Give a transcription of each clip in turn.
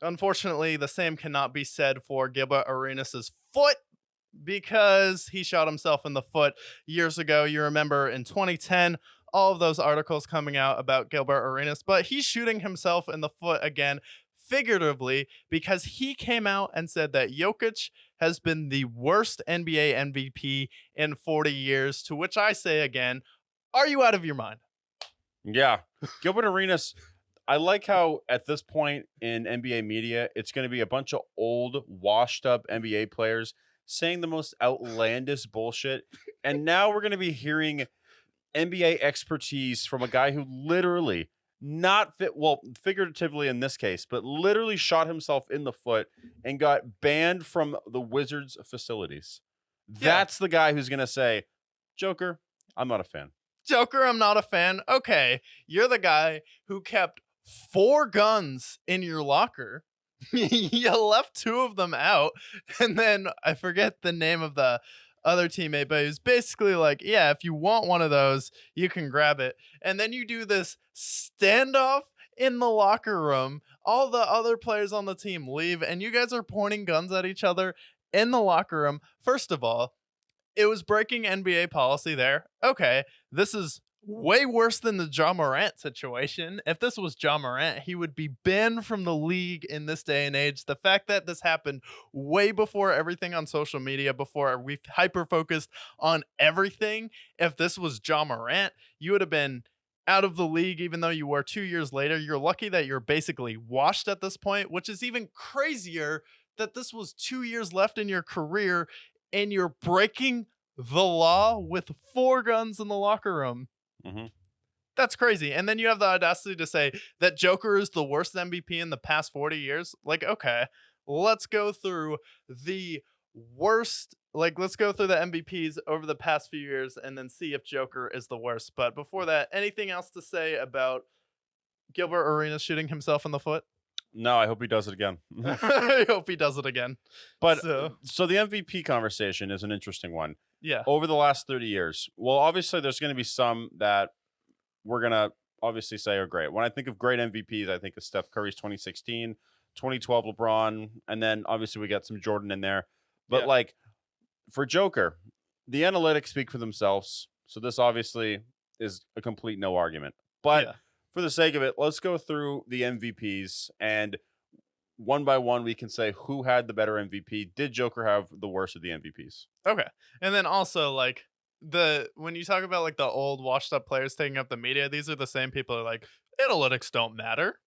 Unfortunately, the same cannot be said for Gilbert Arenas' foot because he shot himself in the foot years ago. You remember in 2010, all of those articles coming out about Gilbert Arenas, but he's shooting himself in the foot again, figuratively, because he came out and said that Jokic has been the worst NBA MVP in 40 years. To which I say again, are you out of your mind? Yeah. Gilbert Arenas, I like how at this point in NBA media, it's going to be a bunch of old, washed up NBA players saying the most outlandish bullshit. And now we're going to be hearing NBA expertise from a guy who literally not fit, well, figuratively in this case, but literally shot himself in the foot and got banned from the Wizards facilities. Yeah. That's the guy who's going to say, Joker, I'm not a fan. Joker, I'm not a fan. Okay, you're the guy who kept 4 guns in your locker. You left 2 of them out, and then I forget the name of the other teammate, but he was basically like, "Yeah, if you want one of those, you can grab it." And then you do this standoff in the locker room. All the other players on the team leave, and you guys are pointing guns at each other in the locker room. First of all, it was breaking NBA policy there. Okay, this is way worse than the John Morant situation. If this was John Morant, he would be banned from the league in this day and age. The fact that this happened way before everything on social media, before we hyper focused on everything. If this was John Morant, you would have been out of the league, even though you were 2 years later. You're lucky that you're basically washed at this point, which is even crazier that this was 2 years left in your career and you're breaking the law with 4 guns in the locker room. Mhm. That's crazy. And then you have the audacity to say that Joker is the worst MVP in the past 40 years. Like, okay, let's go through the worst. Like, let's go through the MVPs over the past few years and then see if Joker is the worst. But before that, anything else to say about Gilbert Arenas shooting himself in the foot? No, I hope he does it again. I hope he does it again. But So, so the MVP conversation is an interesting one. yeah. Over the last 30 years, well, obviously there's going to be some that we're going to obviously say are great. When I think of great MVPs, I think of Steph Curry's 2016, 2012 LeBron, and then obviously we got some Jordan in there. But Yeah. like for Joker, the analytics speak for themselves. So this obviously is a complete no argument. But Yeah. for the sake of it, let's go through the MVPs and one by one we can say who had the better MVP. Did Joker have the worst of the MVPs? Okay. And then also like the when you talk about like the old washed up players taking up the media, these are the same people who are like analytics don't matter.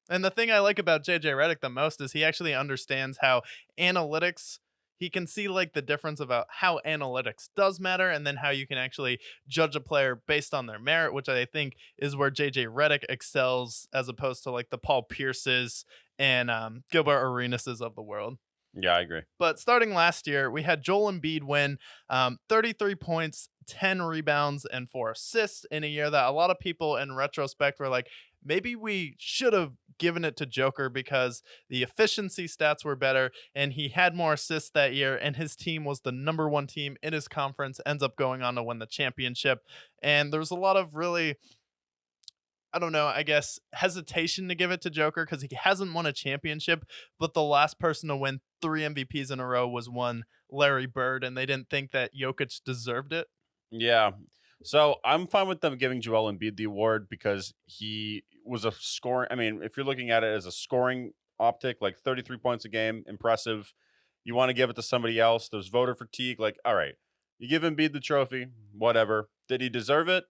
And the thing I like about JJ Redick the most is he actually understands how analytics he can see like the difference about how analytics does matter and then how you can actually judge a player based on their merit, which I think is where JJ Redick excels as opposed to like the Paul Pierces and Gilbert Arenases of the world. Yeah, I agree. But starting last year, we had Joel Embiid win 33 points, 10 rebounds, and 4 assists in a year that a lot of people in retrospect were like, maybe we should have given it to Joker because the efficiency stats were better and he had more assists that year and his team was the number 1 team in his conference, ends up going on to win the championship. And there's a lot of really I don't know, I guess, hesitation to give it to Joker because he hasn't won a championship, but the last person to win 3 MVPs in a row was one Larry Bird, and they didn't think that Jokic deserved it. Yeah. So I'm fine with them giving Joel Embiid the award because he was a scoring. I mean, if you're looking at it as a scoring optic, like 33 points a game, impressive. You want to give it to somebody else. There's voter fatigue. Like, all right, you give Embiid the trophy, whatever. Did he deserve it?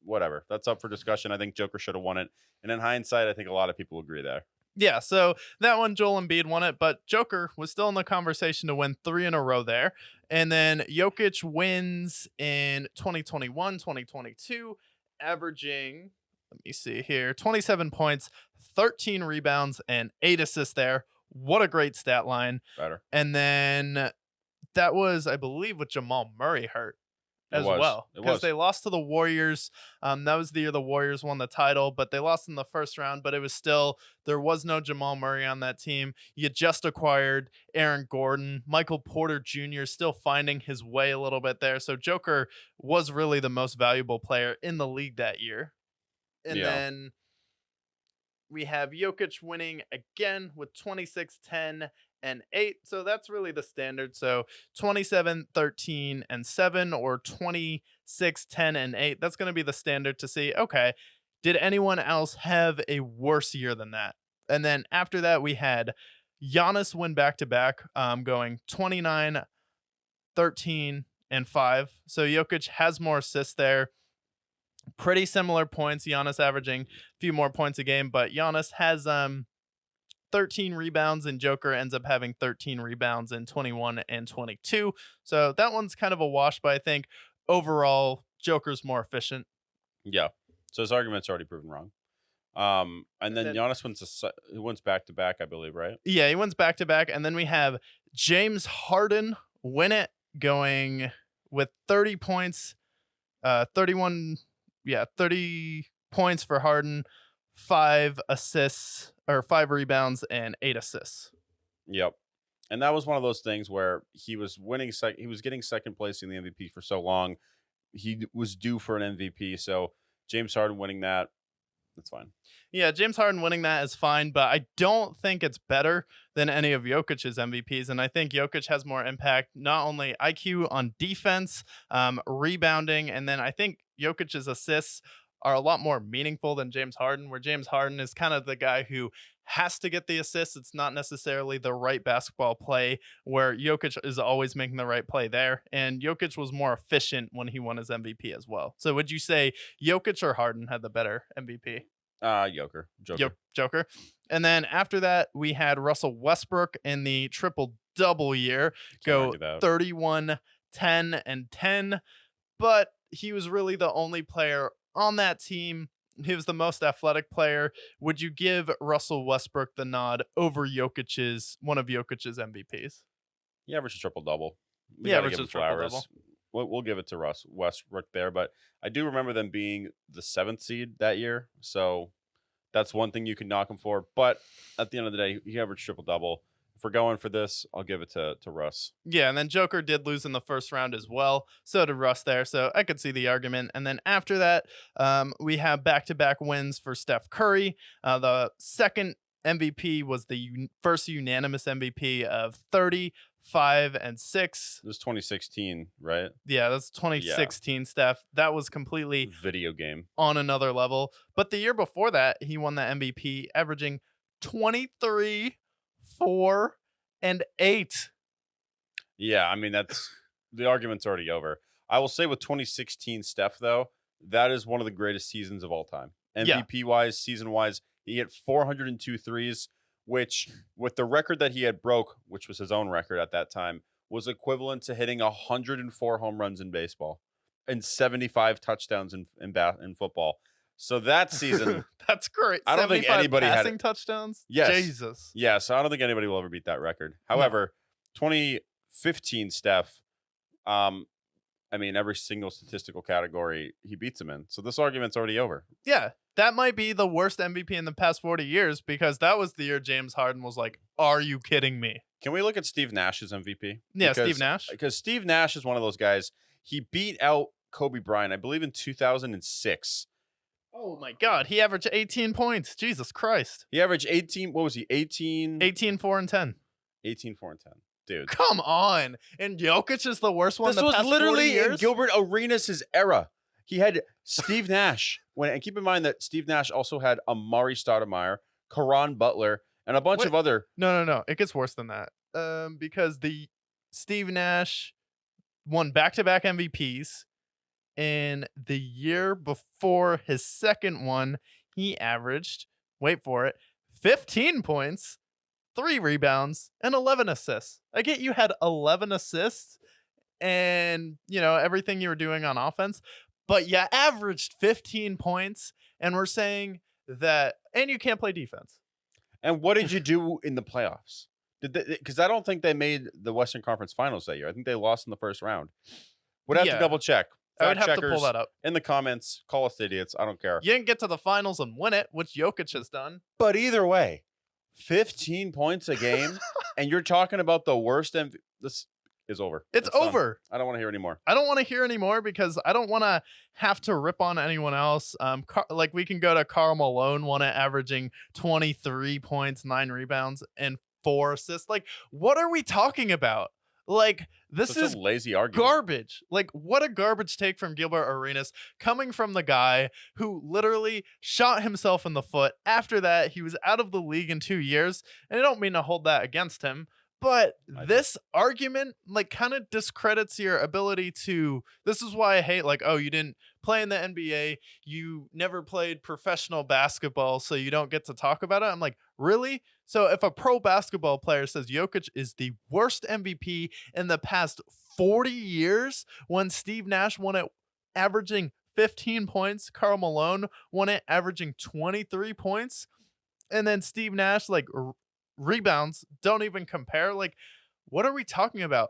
Whatever. That's up for discussion. I think Joker should have won it. And in hindsight, I think a lot of people agree there. Yeah, so that one, Joel Embiid won it, but Joker was still in the conversation to win 3 in a row there. And then Jokic wins in 2021, 2022, averaging, let me see here, 27 points, 13 rebounds, and 8 assists there. What a great stat line. Better. And then that was, I believe, with Jamal Murray hurt It as was. well It because was. they lost to the Warriors. That was the year the Warriors won the title, but they lost in the first round. But it was still there was no Jamal Murray on that team. You just acquired Aaron Gordon, Michael Porter Jr. still finding his way a little bit there. So Joker was really the most valuable player in the league that year. And Yeah. then we have Jokic winning again with 26, 10, and 8. So that's really the standard. So 27, 13, and 7, or 26, 10, and 8. That's going to be the standard to see, okay, did anyone else have a worse year than that? And then after that, we had Giannis win back to back, going 29, 13, and 5. So Jokic has more assists there. Pretty similar points. Giannis averaging a few more points a game, but Giannis has 13 rebounds, and Joker ends up having 13 rebounds in 21 and 22. So that one's kind of a wash, but I think overall Joker's more efficient. Yeah. So his argument's already proven wrong. And then Giannis wins back to back, I believe, right? Yeah, he wins back to back, and then we have James Harden win it, going with 30 points, 30 points for Harden, 5 assists or 5 rebounds and 8 assists. Yep. And that was one of those things where he was winning. He was getting second place in the MVP for so long. He was due for an MVP. So James Harden winning that, that's fine. Yeah, James Harden winning that is fine, but I don't think it's better than any of Jokic's MVPs. And I think Jokic has more impact, not only IQ on defense, rebounding, and then I think Jokic's assists are a lot more meaningful than James Harden, where James Harden is kind of the guy who has to get the assists. It's not necessarily the right basketball play, where Jokic is always making the right play there. And Jokic was more efficient when he won his MVP as well. So would you say Jokic or Harden had the better MVP? Joker. Joker. And then after that, we had Russell Westbrook in the triple-double year go 31, 10, and 10. But he was really the only player on that team. He was the most athletic player. Would you give Russell Westbrook the nod over one of Jokic's MVPs? He averaged a triple-double. He averaged a triple-double. We'll give it to Westbrook there, but I do remember them being the 7th seed that year, so that's one thing you can knock him for. But at the end of the day, he averaged triple-double. If we're going for this, I'll give it to Russ. Yeah, and then Joker did lose in the first round as well. So did Russ there, so I could see the argument. And then after that, we have back-to-back wins for Steph Curry. The second MVP was the first unanimous MVP of 30, 5, and 6. It was 2016, right? Yeah, that's 2016, Steph. That was completely video game on another level. But the year before that, he won the MVP, averaging 23, 4, and 8. Yeah, I mean, that's the argument's already over. I will say with 2016 Steph, though, that is one of the greatest seasons of all time. MVP-wise, season-wise, he hit 402 threes, which, with the record that he had broke, which was his own record at that time, was equivalent to hitting 104 home runs in baseball and 75 touchdowns in football. So that season, that's great. I don't think anybody passing touchdowns. Yes, Jesus. Yeah, so I don't think anybody will ever beat that record. However, 2015 Steph, I mean, every single statistical category he beats him in. So this argument's already over. Yeah, that might be the worst MVP in the past 40 years, because that was the year James Harden was like, "Are you kidding me?" Can we look at Steve Nash's MVP? Yeah, Steve Nash. Because Steve Nash is one of those guys. He beat out Kobe Bryant, I believe, in 2006. Oh my God, he averaged 18 points. Jesus Christ. He averaged 18. What was he? 18, 4, and 10. 18, 4, and 10. Dude, come on. And Jokic is the worst one. This was literally in Gilbert Arenas' era. He had Steve Nash. And keep in mind that Steve Nash also had Amari Stoudemire, Caron Butler, and a bunch of other. No. It gets worse than that. Because the Steve Nash won back-to-back MVPs. In the year before his second one, he averaged, wait for it, 15 points, 3 rebounds, and 11 assists. I get you had 11 assists and, everything you were doing on offense, but you averaged 15 points, and we're saying that, and you can't play defense. And what did you do in the playoffs? Because I don't think they made the Western Conference Finals that year. I think they lost in the first round. Would have to double check. I would have to pull that up. In the comments, call us idiots. I don't care. You didn't get to the finals and win it, which Jokic has done. But either way, 15 points a game, and you're talking about the worst. is over. It's done. over. I don't want to hear anymore. I don't want to hear anymore because I don't want to have to rip on anyone else. Like we can go to Karl Malone, won it, averaging 23 points, 9 rebounds, and 4 assists. Like, what are we talking about? Like, this Such is a lazy argument. garbage. Like, what a garbage take from Gilbert Arenas coming from the guy who literally shot himself in the foot. After that, he was out of the league in 2 years. And I don't mean to hold that against him. But this argument, like, kind of discredits your ability to. This is why I hate, like, oh, you didn't play in the NBA. You never played professional basketball, so you don't get to talk about it. I'm like, really? So if a pro basketball player says Jokic is the worst MVP in the past 40 years, when Steve Nash won it averaging 15 points, Karl Malone won it averaging 23 points, and then Steve Nash, like, rebounds don't even compare. Like, what are we talking about?